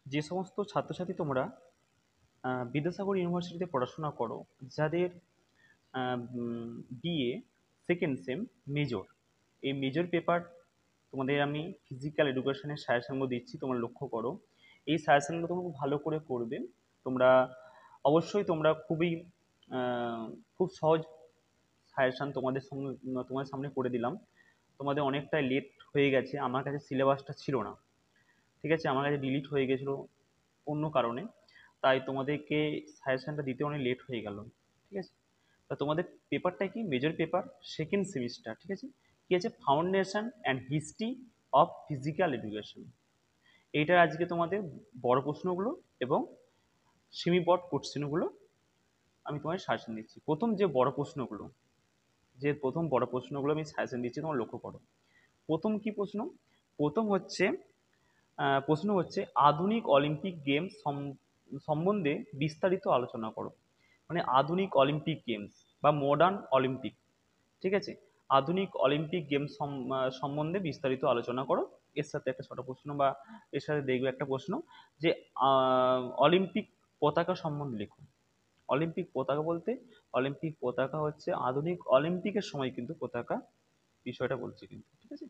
যে সমস্ত ছাত্রছাত্রী তোমরা বিদ্যাসাগর ইউনিভার্সিটিতে পড়াশোনা করো, যাদের বিএ সেকেন্ড সেম মেজর, এই মেজর পেপার তোমাদের আমি ফিজিক্যাল এডুকেশনের সাজেশনগুলো দিচ্ছি, তোমরা লক্ষ্য করো। এই সাজেশনগুলো তোমরা খুব ভালো করে করবে। তোমরা অবশ্যই তোমরা খুব সহজ সাজেশন তোমাদের সামনে করে দিলাম। তোমাদের অনেকটাই লেট হয়ে গেছে, আমার কাছে সিলেবাসটা ছিল না, ঠিক আছে, আমার কাছে ডিলিট হয়ে গেছিলো অন্য কারণে, তাই তোমাদেরকে সাজেশনটা দিতে অনেক লেট হয়ে গেল, ঠিক আছে। তা তোমাদের পেপারটা কি, মেজর পেপার সেকেন্ড সেমিস্টার, ঠিক আছে। কি আছে, foundation and history of physical education. এইটার আজকে তোমাদের বড় প্রশ্নগুলো এবং সেমি বড় কোশ্চেনগুলো আমি তোমায় সাজেশন দিচ্ছি। প্রথম বড় প্রশ্নগুলো আমি সাজেশন দিচ্ছি, তোমার লক্ষ্য করো। প্রথম কি প্রশ্ন? প্রশ্ন হচ্ছে আধুনিক অলিম্পিক গেমস সম্বন্ধে বিস্তারিত আলোচনা করো। মানে আধুনিক অলিম্পিক গেমস বা মডার্ন অলিম্পিক, ঠিক আছে, আধুনিক অলিম্পিক গেমস সম্বন্ধে বিস্তারিত আলোচনা করো। এর সাথে একটা ছোট প্রশ্ন বা এর সাথে দেখবে একটা প্রশ্ন যে অলিম্পিক পতাকা সম্বন্ধে লেখো। অলিম্পিক পতাকা বলতে, অলিম্পিক পতাকা হচ্ছে আধুনিক অলিম্পিকের সময় কিন্তু পতাকা বিষয়টা বলছে কিন্তু, ঠিক আছে।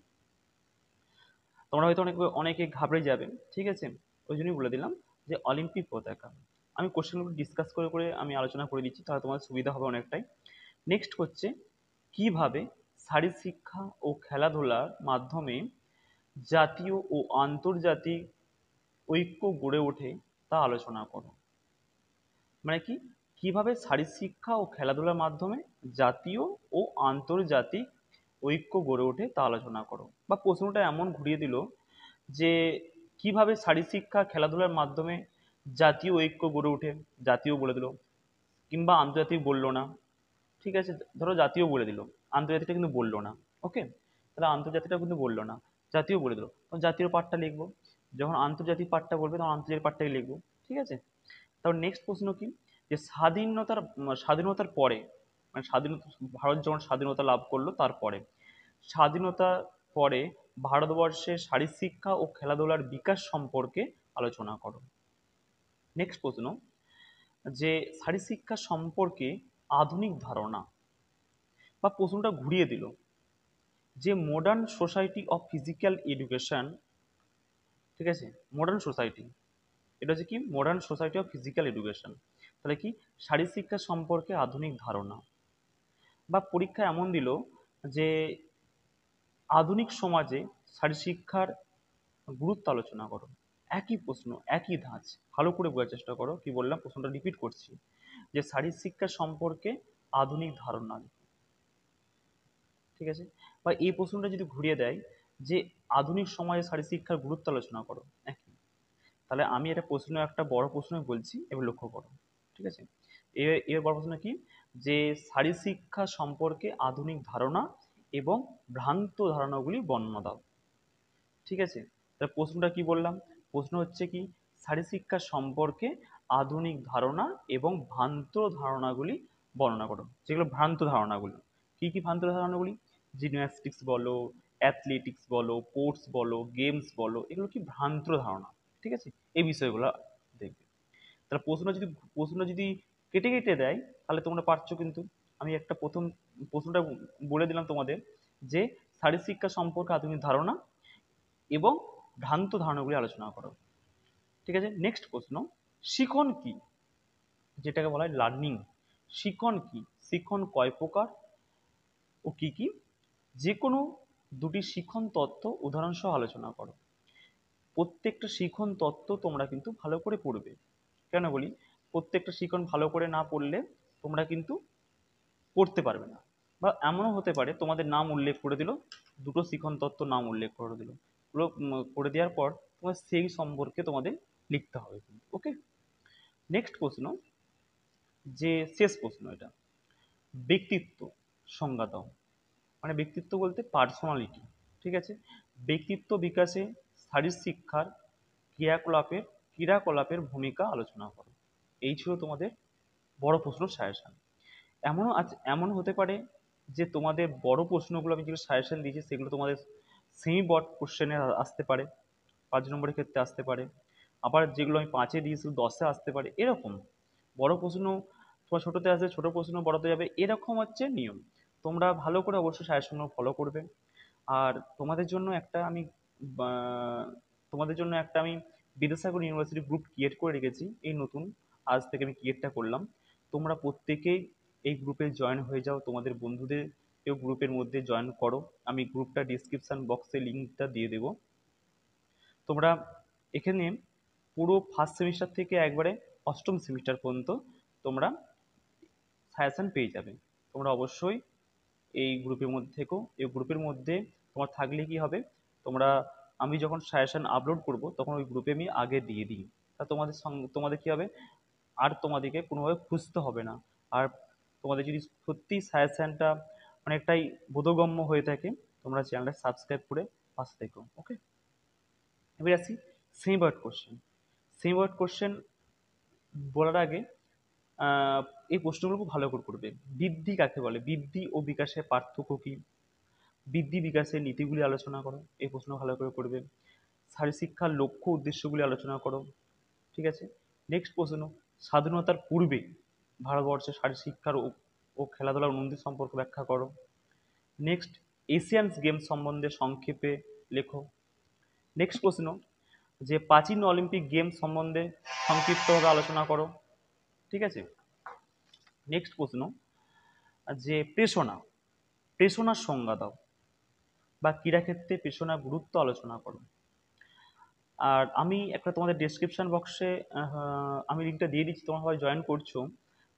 তোমরা হয়তো অনেকে ঘাবড়ে যাবে, ঠিক আছে, ওই জন্যই বলে দিলাম যে অলিম্পিক পতাকা। আমি কোশ্চেনগুলো ডিসকাস করে করে আমি আলোচনা করে দিচ্ছি, তাহলে তোমার সুবিধা হবে অনেকটাই। নেক্সট হচ্ছে কিভাবে শারীরশিক্ষা ও খেলাধুলার মাধ্যমে জাতীয় ও আন্তর্জাতিক ঐক্য গড়ে ওঠে তা আলোচনা করো। মানে কি, কিভাবে শারীরশিক্ষা ও খেলাধুলার মাধ্যমে জাতীয় ও আন্তর্জাতিক ঐক্য গড়ে ওঠে তা আলোচনা করো। বা প্রশ্নটা এমন ঘুরিয়ে দিল যে কিভাবে শারীরশিক্ষা খেলাধুলার মাধ্যমে জাতীয় ঐক্য গড়ে ওঠে, জাতীয় বলে দিল, কিংবা আন্তর্জাতিক বললো না, ঠিক আছে। ধরো জাতীয় বলে দিল, আন্তর্জাতিকটা কিন্তু বললো না। ওকে, তাহলে আন্তর্জাতিকটা কিন্তু বললো না, জাতীয় বলে দিল, তখন জাতীয় পার্টটা লিখবো। যখন আন্তর্জাতিক পার্টটা বলবে তখন আন্তর্জাতিক পার্টটাই লিখবো, ঠিক আছে। তারপর নেক্সট প্রশ্ন কি, যে স্বাধীনতার পরে, মানে স্বাধীনতা, ভারত যখন স্বাধীনতা লাভ করলো তারপরে, স্বাধীনতার পরে ভারতবর্ষের শারীরশিক্ষা ও খেলাধুলার বিকাশ সম্পর্কে আলোচনা করো। নেক্সট প্রশ্ন, যে শারীরশিক্ষা সম্পর্কে আধুনিক ধারণা, বা প্রশ্নটা ঘুরিয়ে দিল যে modern society of physical education, ঠিক আছে, মডার্ন সোসাইটি, এটা হচ্ছে কি modern society of physical education. তাহলে কি, শারীরশিক্ষা সম্পর্কে আধুনিক ধারণা। বা পরীক্ষা এমন দিল যে আধুনিক সমাজে শারীরশিক্ষার গুরুত্ব আলোচনা করো। একই প্রশ্ন, একই ধাঁচ, ভালো করে বোঝার চেষ্টা করো। কি বললাম, প্রশ্নটা রিপিট করছি, যে শারীরশিক্ষা সম্পর্কে আধুনিক ধারণা, ঠিক আছে। বা এই প্রশ্নটা যদি ঘুরিয়ে দেয় যে আধুনিক সমাজে শারীরশিক্ষার গুরুত্ব আলোচনা করো, একই। তাহলে আমি একটা বড় প্রশ্ন বলছি, এবার লক্ষ্য করো, ঠিক আছে। এর বড় প্রশ্ন কি, যে শারীরশিক্ষা সম্পর্কে আধুনিক ধারণা এবং ভ্রান্ত ধারণাগুলি বর্ণনা দাও, ঠিক আছে। তাহলে প্রশ্নটা কি বললাম, প্রশ্ন হচ্ছে কি, শারীরশিক্ষা সম্পর্কে আধুনিক ধারণা এবং ভ্রান্ত ধারণাগুলি বর্ণনা করো। যেগুলো ভ্রান্ত ধারণাগুলো, কি কি ভ্রান্ত ধারণাগুলি, জিমন্যাস্টিক্স বলো, অ্যাথলেটিক্স বলো, স্পোর্টস বলো, গেমস বলো, এগুলো কি ভ্রান্ত ধারণা, ঠিক আছে। এই বিষয়গুলো দেখবে। তাহলে প্রশ্নটা যদি কেটে কেটে দেয়, তাহলে তোমরা পারছো কিন্তু। আমি একটা প্রশ্নটা বলে দিলাম তোমাদের, যে শারীরশিক্ষা সম্পর্কে আধুনিক ধারণা এবং ভ্রান্ত ধারণাগুলি আলোচনা করো, ঠিক আছে। নেক্সট প্রশ্ন, শিখন কি, যেটাকে বলা হয় লার্নিং। শিখন কি, শিখন কয় প্রকার ও কি কি, যে কোনো দুটি শিখন তত্ত্ব উদাহরণ সহ আলোচনা করো। প্রত্যেকটা শিখন তত্ত্ব তোমরা কিন্তু ভালো করে পড়বে। কেন বলি, প্রত্যেকটা শিখন ভালো করে না পড়লে তোমরা কিন্তু পড়তে পারবে না। বা এমনও হতে পারে তোমাদের নাম উল্লেখ করে দিল, দুটো শিখন তত্ত্ব নাম উল্লেখ করে দিল, ওগুলো করে দেওয়ার পর তোমার সেই সম্পর্কে তোমাদের লিখতে হবে। ওকে, নেক্সট প্রশ্ন, যে শেষ প্রশ্ন এটা, ব্যক্তিত্ব সংজ্ঞা দাও। মানে ব্যক্তিত্ব বলতে পার্সোনালিটি, ঠিক আছে। ব্যক্তিত্ব বিকাশে শারীরশিক্ষার ক্রিয়াকলাপের ক্রিয়াকলাপের ভূমিকা আলোচনা করো। এই ছিল তোমাদের বড় প্রশ্ন সাজেশন। এমন হতে পারে যে তোমাদের বড় প্রশ্নগুলো আমি যেগুলো সাজেশন দিয়েছি সেগুলো তোমাদের সেমি বড় কোশ্চেনে আসতে পারে, 5 নম্বরের ক্ষেত্রে আসতে পারে। আবার যেগুলো আমি 5-এ দিয়েছি 10-এ আসতে পারে, এরকম। বড় প্রশ্ন তোমার ছোটতে আসবে, ছোট প্রশ্ন বড়তে যাবে, এরকম হচ্ছে নিয়ম। তোমরা ভালো করে অবশ্যই সাজেশনগুলো ফলো করবে। আর তোমাদের জন্য একটা আমি বা- তোমাদের জন্য একটা আমি বিদ্যাসাগর ইউনিভার্সিটি গ্রুপ ক্রিয়েট করে রেখেছি, এই নতুন আজ থেকে আমি ক্রিয়েটটা করলাম। তোমরা প্রত্যেকেই এই গ্রুপে জয়েন হয়ে যাও, তোমাদের বন্ধুদের কেউ গ্রুপের মধ্যে জয়েন করো। আমি গ্রুপটা ডিসক্রিপশন বক্সে লিঙ্কটা দিয়ে দেবো। তোমরা এখানে পুরো ফার্স্ট সেমিস্টার থেকে একবারে অষ্টম সেমিস্টার পর্যন্ত তোমরা সাজেশন পেয়ে যাবে। তোমরা অবশ্যই এই গ্রুপের মধ্যে থেকো। এই গ্রুপের মধ্যে তোমার থাকলে কি হবে, তোমরা আমি যখন সাজেশন আপলোড করব তখন ওই গ্রুপে আমি আগে দিয়ে দিই। তা তোমাদের সঙ্গে তোমাদের কি হবে, আর তোমাদেরকে কোনোভাবে খুঁজতে হবে না। আর তোমাদের যদি সত্যি সাজেশনটা অনেকটাই বোধগম্য হয়ে থাকে, তোমরা চ্যানেলটা সাবস্ক্রাইব করে পাশে থেকো। ওকে, এবার আসি same word question. Same word question বলার আগে আহ, এই প্রশ্নগুলো খুব ভালো করে করবে। বৃদ্ধি কাকে বলে, বৃদ্ধি ও বিকাশের পার্থক্য কি, বৃদ্ধি বিকাশের নীতিগুলি আলোচনা করো, এই প্রশ্ন ভালো করে করবে। শারীরশিক্ষার লক্ষ্য উদ্দেশ্যগুলি আলোচনা করো। ঠিক আছে। নেক্সট প্রশ্ন, স্বাধীনতার পূর্বে ভারতবর্ষের শারীরশিক্ষার ও খেলাধুলার উন্নতি সম্পর্কে ব্যাখ্যা করো। নেক্সট, এশিয়ান গেমস সম্বন্ধে সংক্ষেপে লেখো। নেক্সট প্রশ্ন, যে প্রাচীন অলিম্পিক গেমস সম্বন্ধে সংক্ষিপ্তভাবে আলোচনা করো। ঠিক আছে। নেক্সট প্রশ্ন, যে প্রেষণা, প্রেষণার সংজ্ঞা দাও, বা ক্রীড়াক্ষেত্রে প্রেষণার গুরুত্ব আলোচনা করো। আর আমি একটা তোমাদের ডেসক্রিপশন বক্সে আমি লিঙ্কটা দিয়ে দিচ্ছি, তোমরা সবাই জয়েন করছো।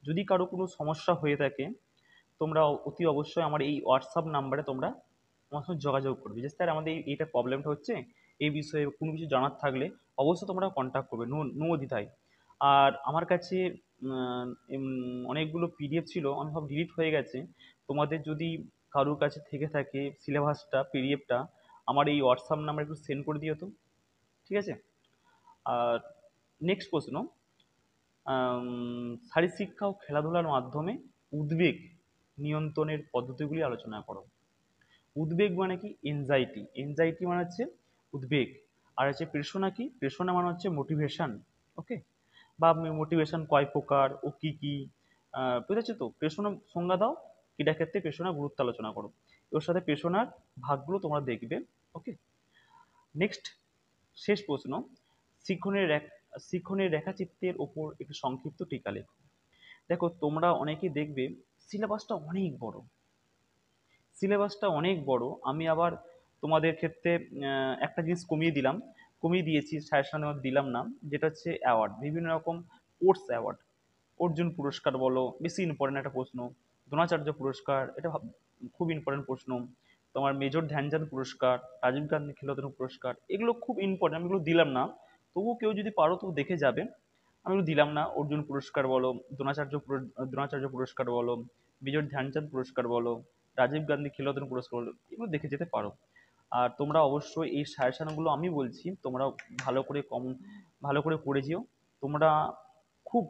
যদি কারো কোনো সমস্যা হয়ে থাকে, তোমরা অতি অবশ্যই আমার এই হোয়াটসঅ্যাপ নাম্বারে তোমরা আমার সঙ্গে যোগাযোগ করবে, যে স্যার আমাদের এইটা প্রবলেমটা হচ্ছে, এই বিষয়ে কোনো কিছু জানার থাকলে অবশ্যই তোমরা কন্ট্যাক্ট করবে, নো নো দ্বিধায়। আর আমার কাছে অনেকগুলো পিডিএফ ছিল, আমি সব ডিলিট হয়ে গেছে। তোমাদের যদি কারোর কাছে থেকে থাকে সিলেবাসটা পিডিএফটা, আমার এই হোয়াটসঅ্যাপ নাম্বার একটু সেন্ড করে দিও তো। ঠিক আছে। আর নেক্সট প্রশ্ন, শারীরশিক্ষা ও খেলাধুলার মাধ্যমে উদ্বেগ নিয়ন্ত্রণের পদ্ধতিগুলি আলোচনা করো। উদ্বেগ মানে কি, এনজাইটি, এনজাইটি মানে হচ্ছে উদ্বেগ। আর হচ্ছে প্রেরণা কি, প্রেরণা মানে হচ্ছে মোটিভেশন। ওকে, বা মোটিভেশন কয় প্রকার ও কি কি, বুঝেছো তো। প্রেরণা সংজ্ঞা দাও, ক্রীড়াক্ষেত্রে প্রেরণার গুরুত্ব আলোচনা করো। ওর সাথে প্রেরণার ভাগগুলো তোমরা দেখবে। ওকে। নেক্সট, শেষ প্রশ্ন, শিক্ষণের রেখাচিত্রের ওপর একটি সংক্ষিপ্ত টিকা লেখো। দেখো তোমরা অনেকেই দেখবে সিলেবাসটা অনেক বড়, সিলেবাসটা অনেক বড়। আমি আবার তোমাদের ক্ষেত্রে একটা জিনিস কমিয়ে দিলাম, কমিয়ে দিয়েছি, সাজেশন দিলাম না, যেটা হচ্ছে অ্যাওয়ার্ড, বিভিন্ন রকম স্পোর্টস অ্যাওয়ার্ড। অর্জুন পুরস্কার বলো, বেশি ইম্পর্টেন্ট একটা প্রশ্ন। দ্রোণাচার্য পুরস্কার, এটা খুব ইম্পর্টেন্ট প্রশ্ন। তোমার মেজর ধ্যানচাঁদ পুরস্কার, রাজীব গান্ধী খেলরত্ন পুরস্কার, এগুলো খুব ইম্পর্টেন্ট, আমি এগুলো দিলাম না। তবুও কেউ যদি পারো তো দেখে যাবে। আমি এগুলো দিলাম না, অর্জুন পুরস্কার বলো, দ্রোণাচার্য পুরস্কার বলো, মেজর ধ্যানচাঁদ পুরস্কার বলো, রাজীব গান্ধী খেলরত্ন পুরস্কার বলো, এগুলো দেখে যেতে পারো। আর তোমরা অবশ্যই এই সাজেশনগুলো আমি বলছি তোমরা ভালো করে ভালো করে করে যেও। তোমরা খুব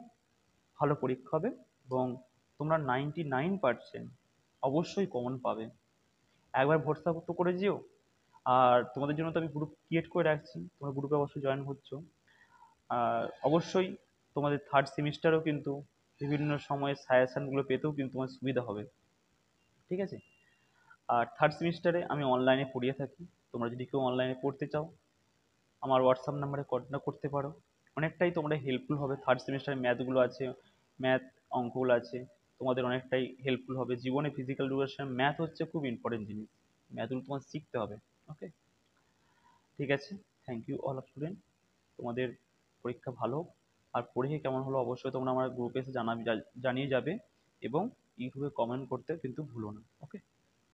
ভালো পরীক্ষা হবে, এবং তোমরা 99% অবশ্যই কমন পাবে। একবার ভরসা তো করে যেও। আর তোমাদের জন্য তো আমি গ্রুপ ক্রিয়েট করে রাখছি, তোমরা গ্রুপে অবশ্যই জয়েন হচ্ছ। আর অবশ্যই তোমাদের থার্ড সেমিস্টারেও কিন্তু বিভিন্ন সময়ে সাজেশনগুলো পেতেও কিন্তু তোমার সুবিধা হবে। ঠিক আছে। আর থার্ড সেমিস্টারে আমি অনলাইনে পড়িয়ে থাকি, তোমরা যদি কেউ অনলাইনে পড়তে চাও আমার হোয়াটসঅ্যাপ নাম্বারে কন্ট্যাক্ট করতে পারো। অনেকটাই তোমরা হেল্পফুল হবে, থার্ড সেমিস্টারে ম্যাথগুলো আছে, ম্যাথ অঙ্কগুলো আছে, তোমাদের অনেকটাই হেল্পফুল হবে। জীবনে ফিজিক্যাল এডুকেশন ম্যাথ হচ্ছে খুব ইম্পর্টেন্ট জিনিস, ম্যাথগুলো তোমার শিখতে হবে। ওকে, ঠিক আছে। থ্যাংক ইউ অল স্টুডেন্ট, তোমাদের পরীক্ষা ভালো হোক। আর পরীক্ষা কেমন হলো অবশ্যই তোমরা আমার গ্রুপে এসে জানিয়ে যাবে, এবং ইউটিউবে কমেন্ট করতে কিন্তু ভুলো না। ওকে।